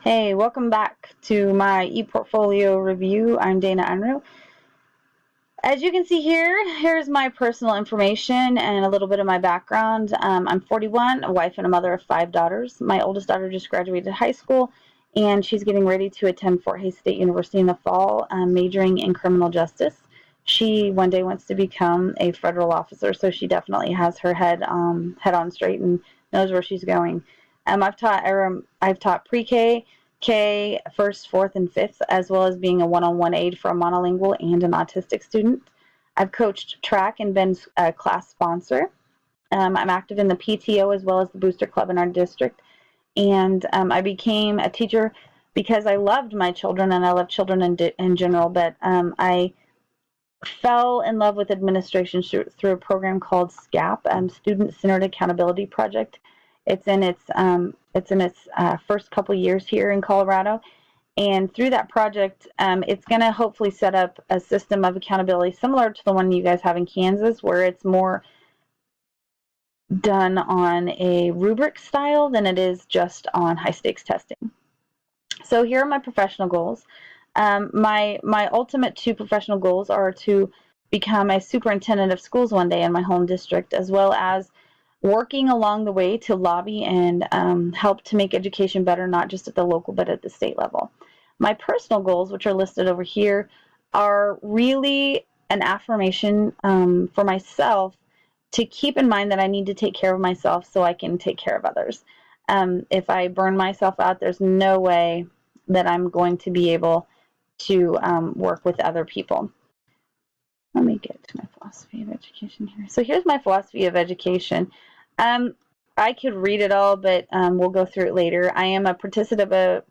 Hey, welcome back to my ePortfolio review. I'm Dana Unruh. As you can see here, here's my personal information and a little bit of my background. I'm 41, a wife and a mother of 5 daughters. My oldest daughter just graduated high school, and she's getting ready to attend Fort Hays State University in the fall, majoring in criminal justice. She one day wants to become a federal officer, so she definitely has her head on straight and knows where she's going. I've taught pre-K, K, first, fourth, and fifth, as well as being a one-on-one aide for a monolingual and an autistic student. I've coached track and been a class sponsor. I'm active in the PTO as well as the Booster Club in our district. And I became a teacher because I loved my children and I love children in general, but I fell in love with administration through a program called SCAP, Student Centered Accountability Project. It's in its first couple years here in Colorado, and through that project, it's going to hopefully set up a system of accountability similar to the one you guys have in Kansas, where it's more done on a rubric style than it is just on high stakes testing. So here are my professional goals. My ultimate 2 professional goals are to become a superintendent of schools one day in my home district, as well as working along the way to lobby and help to make education better, not just at the local but at the state level. My personal goals, which are listed over here, are really an affirmation for myself to keep in mind that I need to take care of myself so I can take care of others. If I burn myself out, there's no way that I'm going to be able to work with other people. Let me get to my philosophy of education here. So here's my philosophy of education. I could read it all, but we'll go through it later. I am a participative,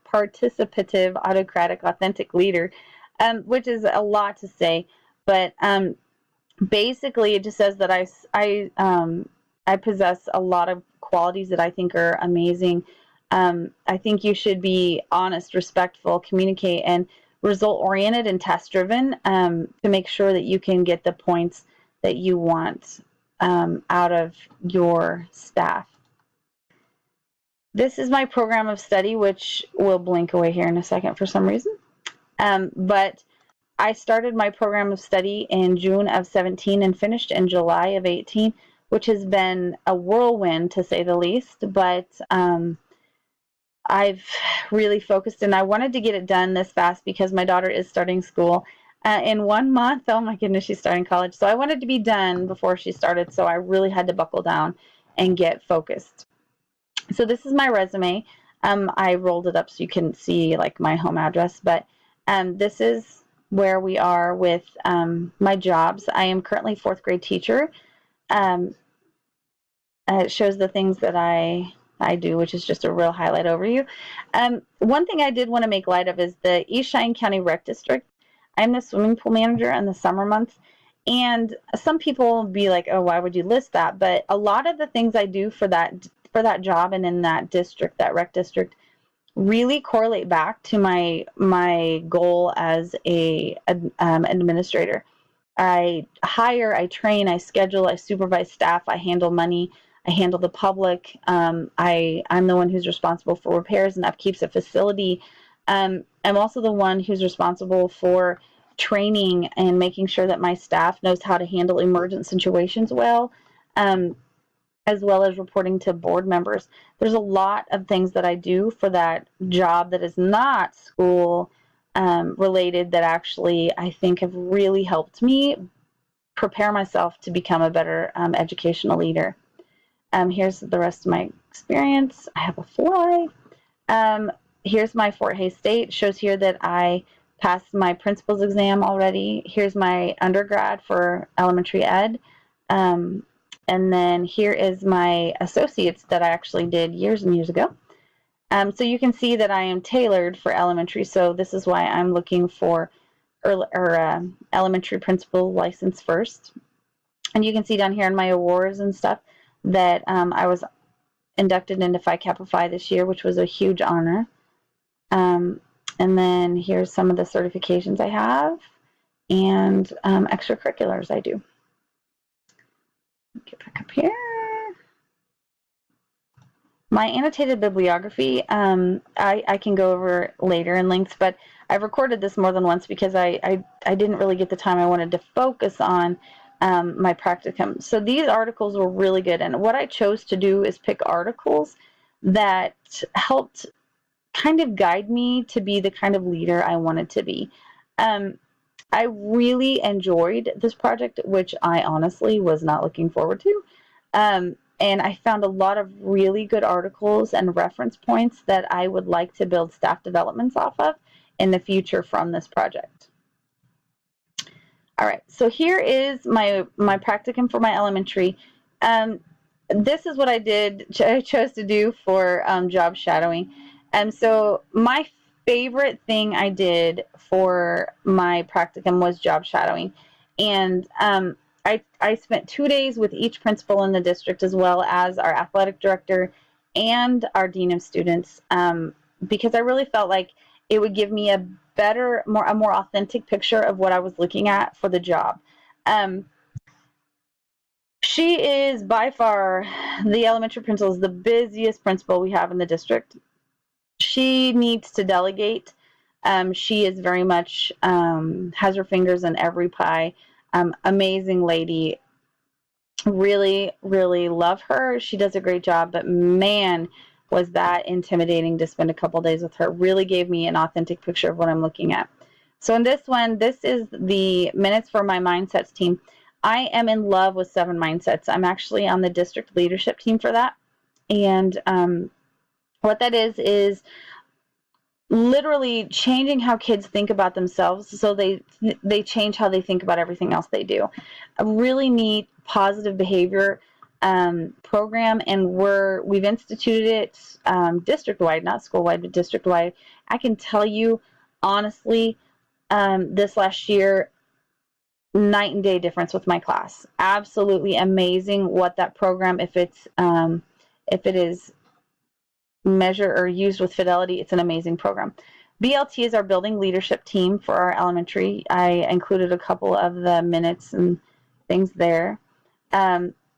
autocratic, authentic leader, which is a lot to say, but basically it just says that I possess a lot of qualities that I think are amazing. I think you should be honest, respectful, communicate, and result-oriented and test-driven to make sure that you can get the points that you want out of your staff. This is my program of study, which will blink away here in a second for some reason. But I started my program of study in June of 17 and finished in July of 18, which has been a whirlwind to say the least, but I've really focused, and I wanted to get it done this fast because my daughter is starting school in 1 month. Oh my goodness, she's starting college. So I wanted to be done before she started, so I really had to buckle down and get focused. So this is my resume. I rolled it up so you can see like my home address, but this is where we are with my jobs. I am currently 4th grade teacher. It shows the things that I do, which is just a real highlight overview. One thing I did want to make light of is the East Cheyenne County Rec District. I'm the swimming pool manager in the summer months, and some people will be like, "Oh, why would you list that?" But a lot of the things I do for that job and in that district, that rec district, really correlate back to my goal as a administrator. I hire, I train, I schedule, I supervise staff, I handle money, I handle the public. I'm the one who's responsible for repairs and upkeeps of facility. I'm also the one who's responsible for training and making sure that my staff knows how to handle emergent situations well, as well as reporting to board members. There's a lot of things that I do for that job that is not school related that actually I think have really helped me prepare myself to become a better educational leader. Here's the rest of my experience. I have a fly. Here's my Fort Hays State. It shows here that I passed my principal's exam already. Here's my undergrad for elementary ed. And then here is my associates that I actually did years and years ago. So you can see that I am tailored for elementary. So this is why I'm looking for elementary principal license first. And you can see down here in my awards and stuff that I was inducted into Phi Kappa Phi this year, which was a huge honor. And then here's some of the certifications I have and extracurriculars I do. Get back up here. My annotated bibliography, I can go over later in length, but I've recorded this more than once because I didn't really get the time I wanted to focus on my practicum. So these articles were really good, and what I chose to do is pick articles that helped kind of guide me to be the kind of leader I wanted to be. Um, I really enjoyed this project, which I honestly was not looking forward to. And I found a lot of really good articles and reference points that I would like to build staff developments off of in the future from this project. All right, so here is my practicum for my elementary. This is what I chose to do for job shadowing. So my favorite thing I did for my practicum was job shadowing. And I spent 2 days with each principal in the district, as well as our athletic director and our dean of students, because I really felt like it would give me a more authentic picture of what I was looking at for the job. She is by far, the elementary principal is the busiest principal we have in the district. She needs to delegate. She is very much has her fingers in every pie. Amazing lady. Really, really love her. She does a great job, but man, was that intimidating to spend a couple days with her. Really gave me an authentic picture of what I'm looking at. So in this one, this is the minutes for my mindsets team. I am in love with 7 mindsets. I'm actually on the district leadership team for that. And what that is literally changing how kids think about themselves, so they change how they think about everything else they do. A really neat positive behavior program, and we've instituted it district-wide, not school-wide, but district-wide. I can tell you honestly, this last year, night and day difference with my class. Absolutely amazing what that program, if it is measured or used with fidelity, it's an amazing program. BLT is our building leadership team for our elementary. I included a couple of the minutes and things there.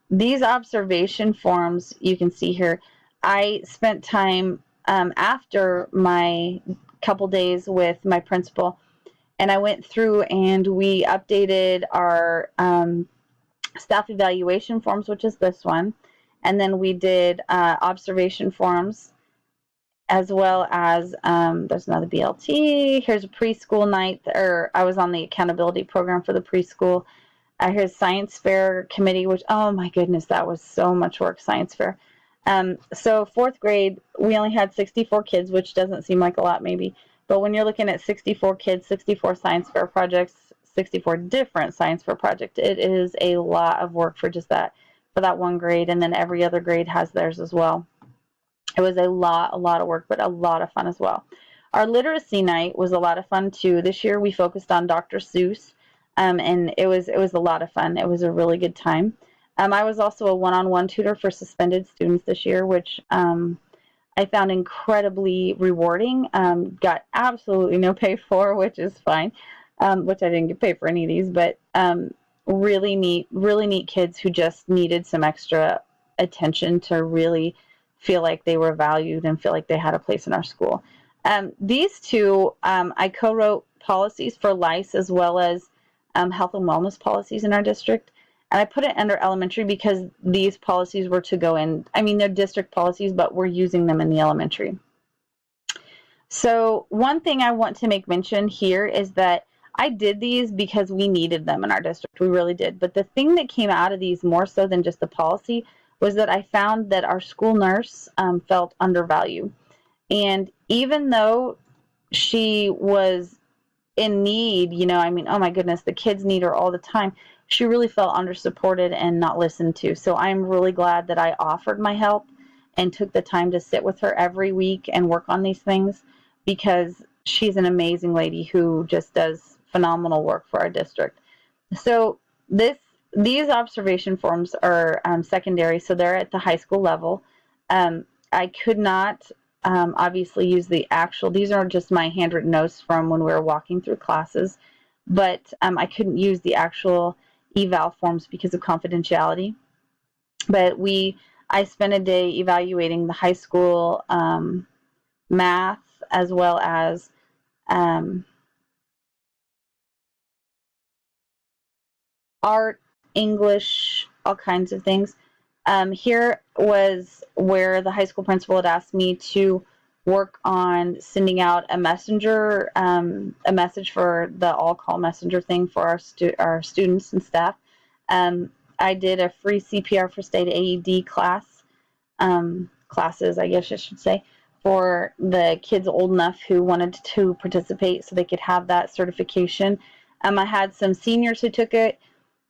These observation forms you can see here, I spent time after my couple days with my principal, and I went through and we updated our staff evaluation forms, which is this one, and then we did observation forms, as well as there's another BLT. Here's a preschool night, or I was on the accountability program for the preschool. Here's science fair committee, which, oh my goodness, that was so much work, science fair. So 4th grade, we only had 64 kids, which doesn't seem like a lot maybe, but when you're looking at 64 kids, 64 science fair projects, 64 different science fair projects, it is a lot of work for just that, for that one grade, and then every other grade has theirs as well. It was a lot of work, but a lot of fun as well. Our literacy night was a lot of fun too. This year we focused on Dr. Seuss, and it was a lot of fun. It was a really good time. I was also a one-on-one tutor for suspended students this year, which I found incredibly rewarding. Got absolutely no pay for, which is fine, which I didn't get paid for any of these, but really neat kids who just needed some extra attention to really feel like they were valued and feel like they had a place in our school. These two, I co-wrote policies for LICE as well as health and wellness policies in our district. And I put it under elementary because these policies were to go in, I mean, they're district policies, but we're using them in the elementary. So one thing I want to make mention here is that I did these because we needed them in our district. We really did. But the thing that came out of these more so than just the policy was that I found that our school nurse felt undervalued. And even though she was in need, you know, I mean, oh my goodness, the kids need her all the time, she really felt undersupported and not listened to. So I'm really glad that I offered my help and took the time to sit with her every week and work on these things, because she's an amazing lady who just does phenomenal work for our district. So these observation forms are secondary, so they're at the high school level. I could not obviously use the actual, these are just my handwritten notes from when we were walking through classes, but I couldn't use the actual eval forms because of confidentiality. But we I spent a day evaluating the high school math as well as art, English, all kinds of things. Here was where the high school principal had asked me to work on sending out a messenger, a message for the all-call messenger thing for our students and staff. I did a free CPR First Aid AED class, classes, I guess I should say, for the kids old enough who wanted to participate so they could have that certification. I had some seniors who took it,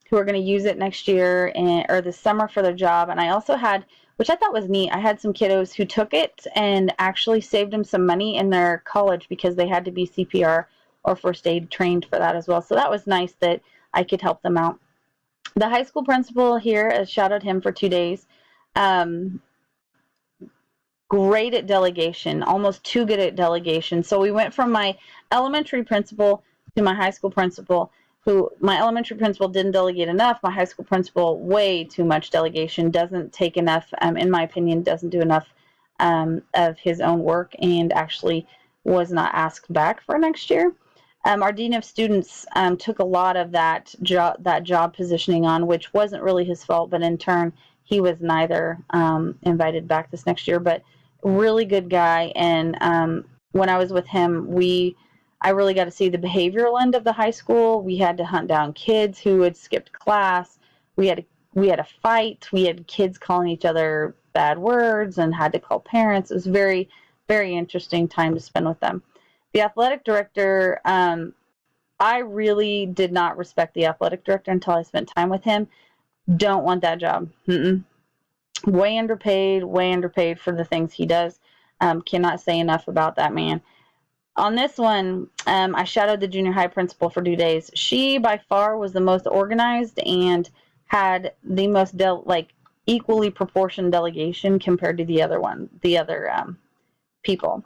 who are going to use it next year or this summer for their job. And I also had, which I thought was neat, I had some kiddos who took it and actually saved them some money in their college because they had to be CPR or first aid trained for that as well. So that was nice that I could help them out. The high school principal here, shout out him for 2 days. Great at delegation, almost too good at delegation. So we went from my elementary principal to my high school principal, who my elementary principal didn't delegate enough. My high school principal, way too much delegation, doesn't take enough, in my opinion, doesn't do enough of his own work, and actually was not asked back for next year. Our dean of students took a lot of that job positioning on, which wasn't really his fault, but in turn, he was neither invited back this next year. But really good guy, and when I was with him, I really got to see the behavioral end of the high school. We had to hunt down kids who had skipped class. We had a fight. We had kids calling each other bad words and had to call parents. It was very, very interesting time to spend with them. The athletic director, I really did not respect the athletic director until I spent time with him. Don't want that job. Way underpaid for the things he does. Cannot say enough about that man. On this one, I shadowed the junior high principal for 2 days. She, by far, was the most organized and had the most equally proportioned delegation compared to the other people.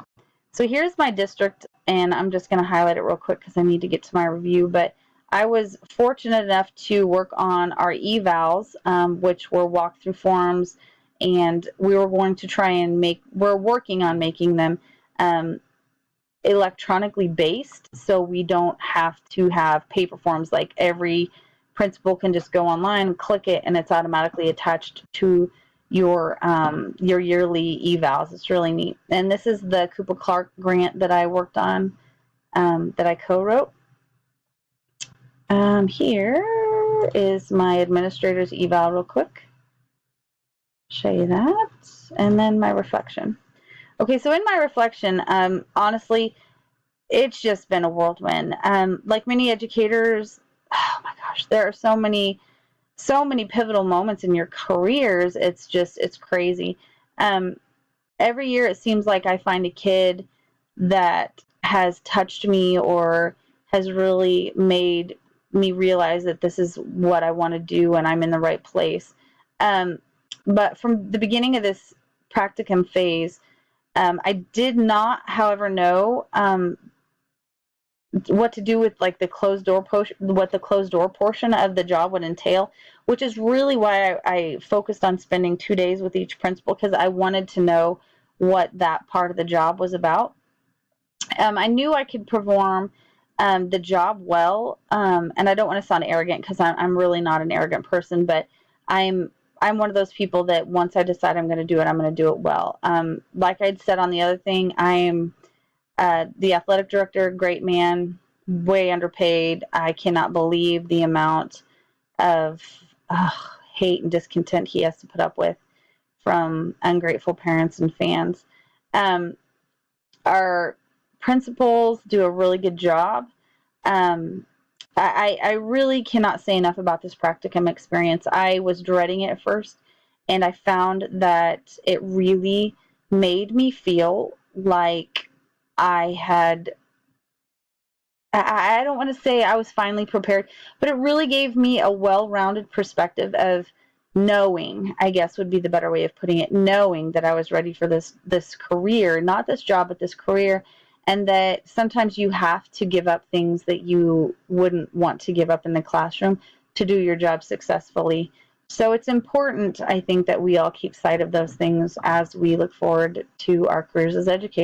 So here's my district, and I'm just going to highlight it real quick because I need to get to my review. But I was fortunate enough to work on our evals, which were walkthrough forums, and we were going to try and we're working on making them electronically based, so we don't have to have paper forms. Like every principal can just go online, click it, and it's automatically attached to your yearly evals. It's really neat. And this is the Cooper Clark grant that I worked on, that I co-wrote. Here is my administrator's eval real quick. Show you that. And then my reflection. Okay, so in my reflection, honestly, it's just been a whirlwind. Like many educators, oh my gosh, there are so many pivotal moments in your careers. It's crazy. Every year it seems like I find a kid that has touched me or has really made me realize that this is what I want to do and I'm in the right place. But from the beginning of this practicum phase, I did not, however, know what to do with like the closed door what the closed door portion of the job would entail, which is really why I focused on spending 2 days with each principal, because I wanted to know what that part of the job was about. I knew I could perform the job well, and I don't want to sound arrogant because I'm really not an arrogant person, but I'm one of those people that once I decide I'm going to do it, I'm going to do it well. Like I'd said on the other thing, I am the athletic director, great man, way underpaid. I cannot believe the amount of hate and discontent he has to put up with from ungrateful parents and fans. Our principals do a really good job. I really cannot say enough about this practicum experience. I was dreading it at first, and I found that it really made me feel like I don't want to say I was finally prepared, but it really gave me a well-rounded perspective of knowing, I guess would be the better way of putting it, knowing that I was ready for this career, not this job, but this career, and that sometimes you have to give up things that you wouldn't want to give up in the classroom to do your job successfully. So it's important, I think, that we all keep sight of those things as we look forward to our careers as educators.